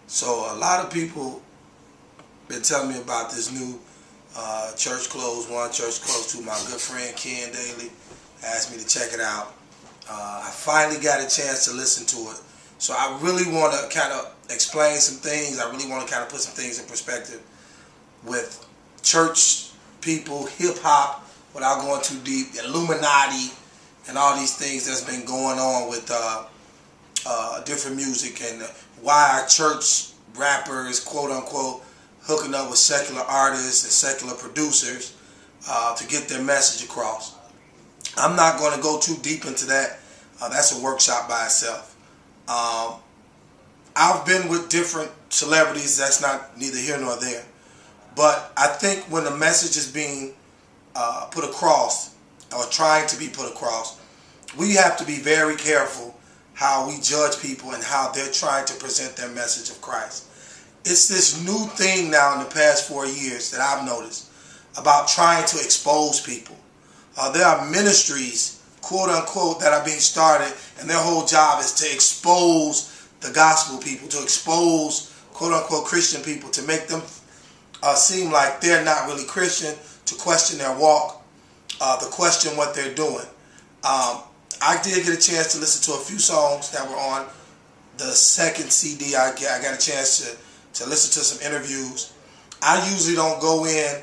So a lot of people been telling me about this new church clothes, one church close to. My good friend Ken Daly asked me to check it out. I finally got a chance to listen to it. So I really want to kind of explain some things. I really want to kind of put some things in perspective with church people, hip hop, without going too deep, Illuminati, and all these things that's been going on with different music, and why our church rappers, quote unquote, hooking up with secular artists and secular producers to get their message across. I'm not going to go too deep into that. That's a workshop by itself. I've been with different celebrities. That's not neither here nor there. But I think when the message is being put across, or trying to be put across, we have to be very careful how we judge people and how they're trying to present their message of Christ. It's this new thing now in the past 4 years that I've noticed about trying to expose people. There are ministries, quote unquote, that are being started, and their whole job is to expose the gospel people, to expose, quote unquote, Christian people, to make them seem like they're not really Christian, to question their walk, to question what they're doing. I did get a chance to listen to a few songs that were on the second CD. I got a chance to listen to some interviews. I usually don't go in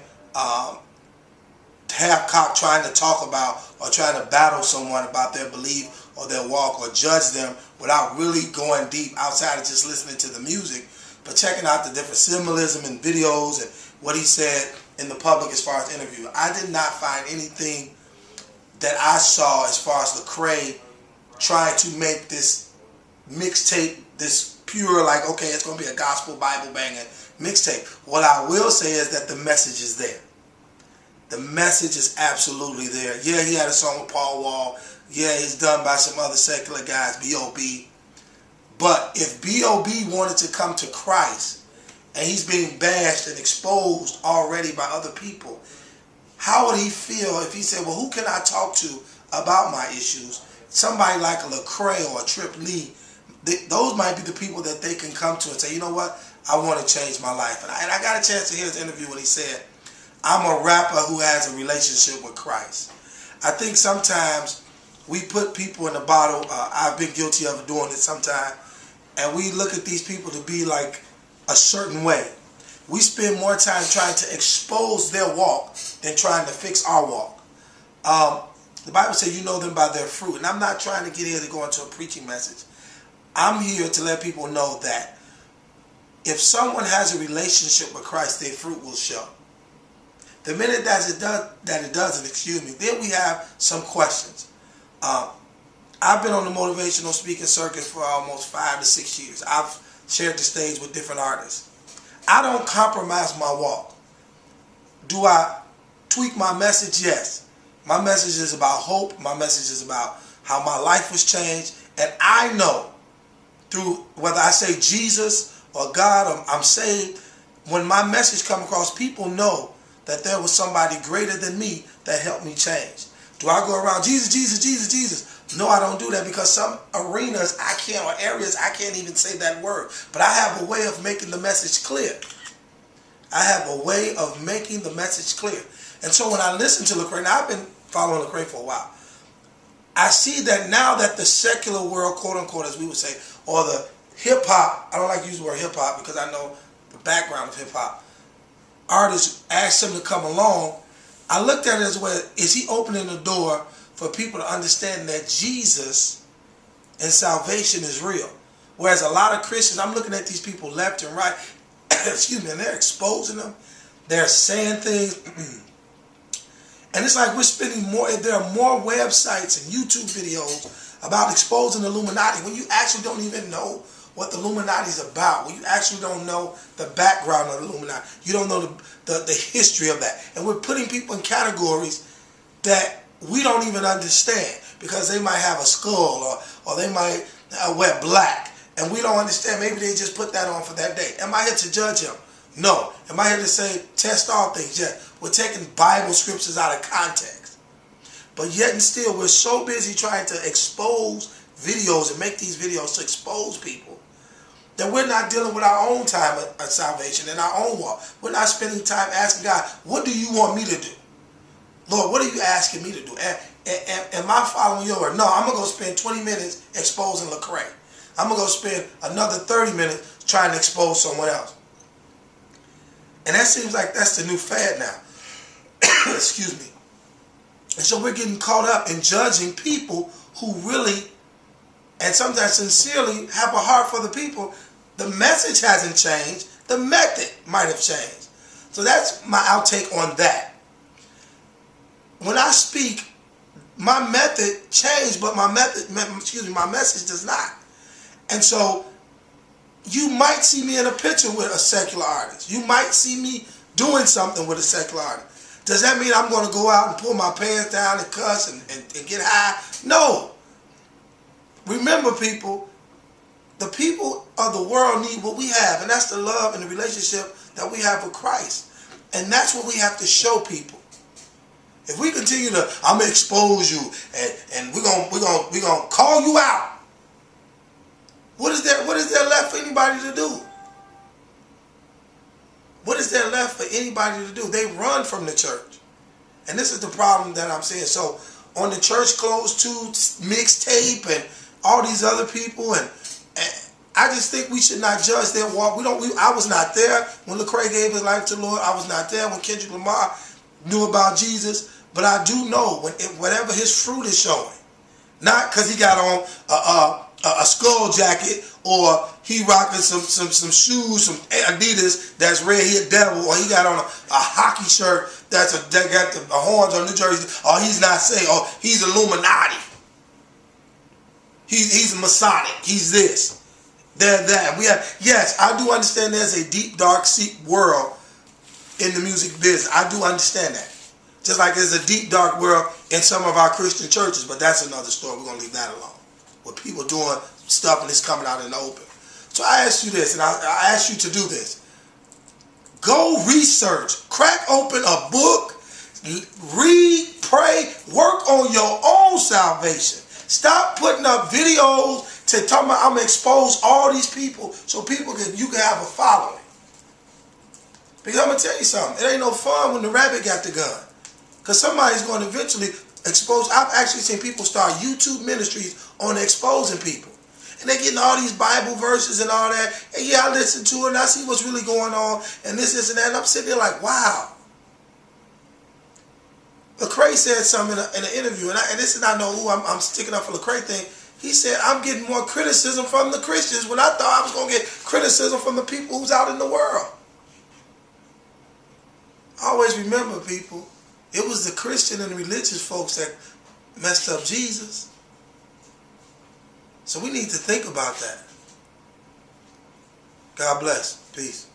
half-cocked trying to talk about or trying to battle someone about their belief or their walk or judge them without really going deep outside of just listening to the music, but checking out the different symbolism and videos and what he said in the public as far as interview. I did not find anything that I saw as far as lecrae trying to make this mixtape, this pure, like, okay, it's going to be a gospel Bible banging mixtape. What I will say is that the message is there. The message is absolutely there. Yeah, he had a song with Paul Wall. Yeah, it's done by some other secular guys, B.O.B. But if B.O.B. wanted to come to Christ and he's being bashed and exposed already by other people, how would he feel if he said, well, who can I talk to about my issues? Somebody like a lecrae or a Trip Lee, those might be the people that they can come to and say, you know what, I want to change my life. And I got a chance to hear his interview when he said, I'm a rapper who has a relationship with Christ. I think sometimes we put people in a bottle. I've been guilty of doing it sometimes. And we look at these people to be like a certain way. We spend more time trying to expose their walk than trying to fix our walk. The Bible says you know them by their fruit. And I'm not trying to get here to go into a preaching message. I'm here to let people know that if someone has a relationship with Christ, their fruit will show. The minute that it doesn't, then we have some questions. I've been on the motivational speaking circuit for almost 5 to 6 years. I've shared the stage with different artists. I don't compromise my walk. Do I tweak my message? Yes. My message is about hope. My message is about how my life was changed. And I know through whether I say Jesus or God or I'm saved, when my message comes across, people know that there was somebody greater than me that helped me change. Do I go around Jesus, Jesus, Jesus, Jesus? No, I don't do that, because some arenas I can't, or areas I can't even say that word. But I have a way of making the message clear. I have a way of making the message clear. And so when I listen to lecrae, now I've been following lecrae for a while, I see that now that the secular world, quote unquote, as we would say, or the hip hop, I don't like to use the word hip hop because I know the background of hip hop, artists asked him to come along. I looked at it as well, is he opening the door for people to understand that Jesus and salvation is real? Whereas a lot of Christians, I'm looking at these people left and right, excuse me, and they're exposing them. They're saying things. And it's like we're spending more, there are more websites and YouTube videos about exposing the Illuminati when you actually don't even know what the Illuminati is about, when you actually don't know the background of the Illuminati. You don't know the history of that. And we're putting people in categories that we don't even understand, because they might have a skull or they might wear black, and we don't understand. Maybe they just put that on for that day. Am I here to judge him? No. Am I here to say test all things? Yeah. We're taking Bible scriptures out of context. But yet and still, we're so busy trying to expose videos and make these videos to expose people that we're not dealing with our own time of salvation and our own walk. We're not spending time asking God, what do you want me to do? Lord, what are you asking me to do? Am I following your word? No, I'm going to go spend 20 minutes exposing lecrae. I'm going to go spend another 30 minutes trying to expose someone else. And that seems like that's the new fad now. Excuse me. And so we're getting caught up in judging people who really, and sometimes sincerely, have a heart for the people. The message hasn't changed. The method might have changed. So that's my outtake on that. When I speak, my method changed, but my message does not. And so you might see me in a picture with a secular artist. You might see me doing something with a secular artist. Does that mean I'm going to go out and pull my pants down and cuss and get high? No. Remember, people, the people of the world need what we have, and that's the love and the relationship that we have with Christ. And that's what we have to show people. If we continue to, I'm gonna expose you, and we're gonna call you out. What is there left for anybody to do? What is there left for anybody to do? They run from the church. And this is the problem that I'm saying. So on the Church Clothes 2 mixtape and all these other people, and I just think we should not judge their walk. I was not there when lecrae gave his life to the Lord. I was not there when Kendrick Lamar knew about Jesus. But I do know whatever his fruit is showing. Not because he got on a skull jacket, or he rocking some shoes, some Adidas that's red, he a devil, or he got on a hockey shirt that got the horns on New Jersey, or he's not saying, or he's Illuminati. He's a Masonic. He's this. They're that. Yes, I do understand there's a deep, dark, secret world in the music business. I do understand that. Just like there's a deep, dark world in some of our Christian churches, but that's another story. We're going to leave that alone. Where people doing stuff and it's coming out in the open. So I ask you this, and I ask you to do this. Go research. Crack open a book. Read, pray, work on your own salvation. Stop putting up videos to talk about, I'm going to expose all these people so you can have a following. Because I'm going to tell you something. It ain't no fun when the rabbit got the gun. Because somebody's going to eventually expose. I've actually seen people start YouTube ministries on exposing people. And they're getting all these Bible verses and all that. And yeah, I listen to it and I see what's really going on. And this and that. And I'm sitting there like, wow. Lecrae said something in an interview. And this is not know who I'm sticking up for Lecrae thing. He said, I'm getting more criticism from the Christians when I thought I was going to get criticism from the people who's out in the world. Always remember, people. It was the Christian and the religious folks that messed up Jesus. So we need to think about that. God bless. Peace.